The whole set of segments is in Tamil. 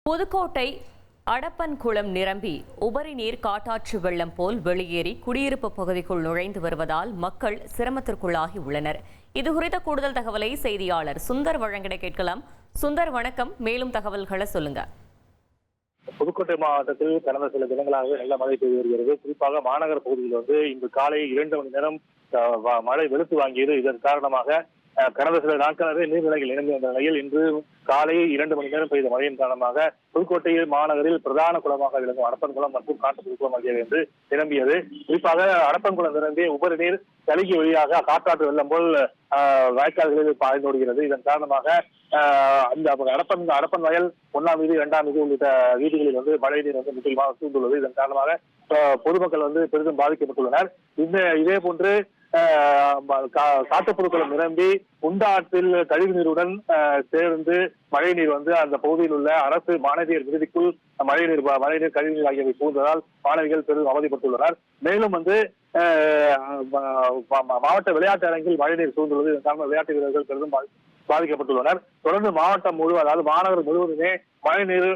புதுக்கோட்டை அடப்பன்குளம் நிரம்பி உபரி நீர் காட்டாற்று வெள்ளம் போல் வெளியேறி குடியிருப்பு பகுதிக்குள் நுழைந்து வருவதால் மக்கள் சிரமத்திற்குள்ளாகி உள்ளனர். இதுகுறித்த கூடுதல் தகவலை செய்தியாளர் சுந்தர் வழங்கிட கேட்கலாம். சுந்தர், வணக்கம். மேலும் தகவல்களை சொல்லுங்க. புதுக்கோட்டை மாவட்டத்தில் கடந்த சில தினங்களாகவே நல்ல மழை பெய்து வருகிறது. குறிப்பாக மாநகர பகுதியில் இன்று காலை 2 மணி நேரம் மழை வெளுத்து வாங்கியது. இதன் காரணமாக கடந்த சில நாட்களாகவே நீர்நிலைகள் நிரம்பி வந்த நிலையில் இன்று காலை 2 மணி நேரம் பெய்த மழையின் காரணமாக புதுக்கோட்டை மாநகரில் பிரதான குளமாக விளங்கும் அடப்பன்குளம் மற்றும் காட்டுப்புதுக்குளம் ஆகியவை என்று நிரம்பியது. குறிப்பாக அடப்பன்குளம் நிரம்பி உபரி நீர் தலுகி வழியாக காற்றாற்று வெள்ளம் போல் வாய்க்கால்களில் பாய்ந்தோடுகிறது. இதன் காரணமாக அந்த அடப்பன் வயல் 1ஆம் வீதி 2ஆம் வீதி உள்ளிட்ட வீதிகளில் மழை நீர் முக்கியமாக சூழ்ந்துள்ளது. இதன் காரணமாக பொதுமக்கள் பெரிதும் பாதிக்கப்பட்டுள்ளனர். இதே போன்று காட்டுப்புதுக்குளம் நிரம்பி குண்டாற்றில் கழிவு நீருடன் சேர்ந்து மழை நீர் அந்த பகுதியில் உள்ள அரசு மாணவியர் விடுதிக்குள் மழைநீர் கழிவுநீர் ஆகியவை புகுந்ததால் மாணவிகள் பெரிதும் அவதிப்பட்டுள்ளனர். மேலும் மாவட்ட விளையாட்டு அரங்கில் மழைநீர் சூழ்ந்துள்ளது. இதன் காரணமாக விளையாட்டு வீரர்கள் பெரிதும் பாதிக்கப்பட்டுள்ளனர். தொடர்ந்து மாவட்டம் முழுவதும், அதாவது மாநகர் முழுவதுமே மழைநீர்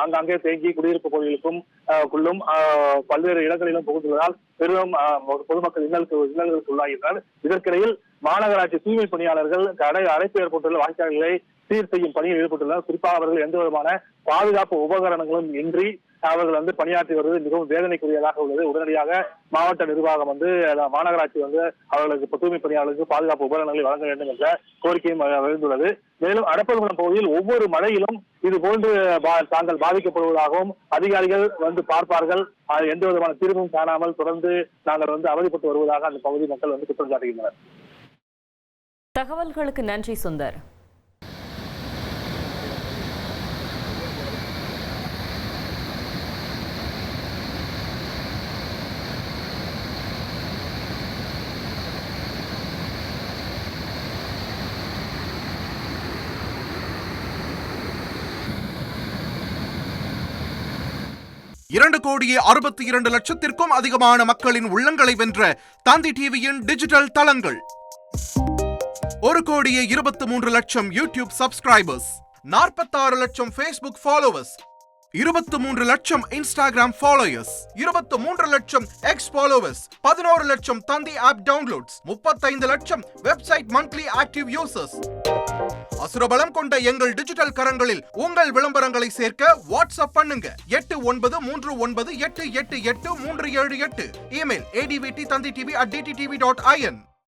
அங்கங்கே தேங்கி குடியிருப்பு பகுதிகளுக்கும் பல்வேறு இடங்களிலும் புகுந்துள்ளதால் பெரும் பொதுமக்கள் இன்னல்களுக்கு உள்ளாகின்றனர். இதற்கிடையில் மாநகராட்சி தூய்மை பணியாளர்கள் அடைப்பு ஏற்பட்டுள்ள வாய்க்கால்களை சீர் செய்யும் பணியில் ஈடுபட்டுள்ளனர். குறிப்பாக அவர்கள் எந்த விதமான பாதுகாப்பு உபகரணங்களும் இன்றி அவர்கள் பணியாற்றி வருவது மிகவும் வேதனைக்குரியதாக உள்ளது. உடனடியாக மாவட்ட நிர்வாகம் மாநகராட்சி அவர்களுக்கு தூய்மை பணியாளர்களுக்கு பாதுகாப்பு உபகரணங்களை வழங்க வேண்டும் என்ற கோரிக்கையும் எழுந்துள்ளது. மேலும் அடப்பன்குளம் பகுதியில் ஒவ்வொரு மழையிலும் இது போன்று தாங்கள் பாதிக்கப்படுவதாகவும் அதிகாரிகள் பார்ப்பார்கள், எந்த விதமான தீர்வும் காணாமல் தொடர்ந்து நாங்கள் அவதிப்பட்டு வருவதாக அந்த பகுதி மக்கள் குற்றம் சாட்டுகின்றனர். தகவல்களுக்கு நன்றி சுந்தர். $2,62,00,000 அதிகமான மக்களின் உள்ளங்களை வென்ற தந்தி டிவியின் டிஜிட்டல் தளங்கள். 1,23,00,000 யூடியூப் சப்ஸ்கிரைபர்ஸ், 46 லட்சம் ஃபேஸ்புக் ஃபாலோவர்ஸ், 23 லட்சம் இன்ஸ்டாகிராம் ஃபாலோயர்ஸ், 23 லட்சம் எக்ஸ் ஃபாலோவர்ஸ், 11 லட்சம் தந்தி ஆப் டவுன்லோட்ஸ், 35 லட்சம் வெப்சைட் மந்த்லி ஆக்டிவ் யூசர்ஸ். அசுரபலம் கொண்ட எங்கள் டிஜிட்டல் கரங்களில் உங்கள் விளம்பரங்களை சேர்க்க வாட்ஸ்அப் பண்ணுங்க. 8939888378. Email advttanditv@dttv.in.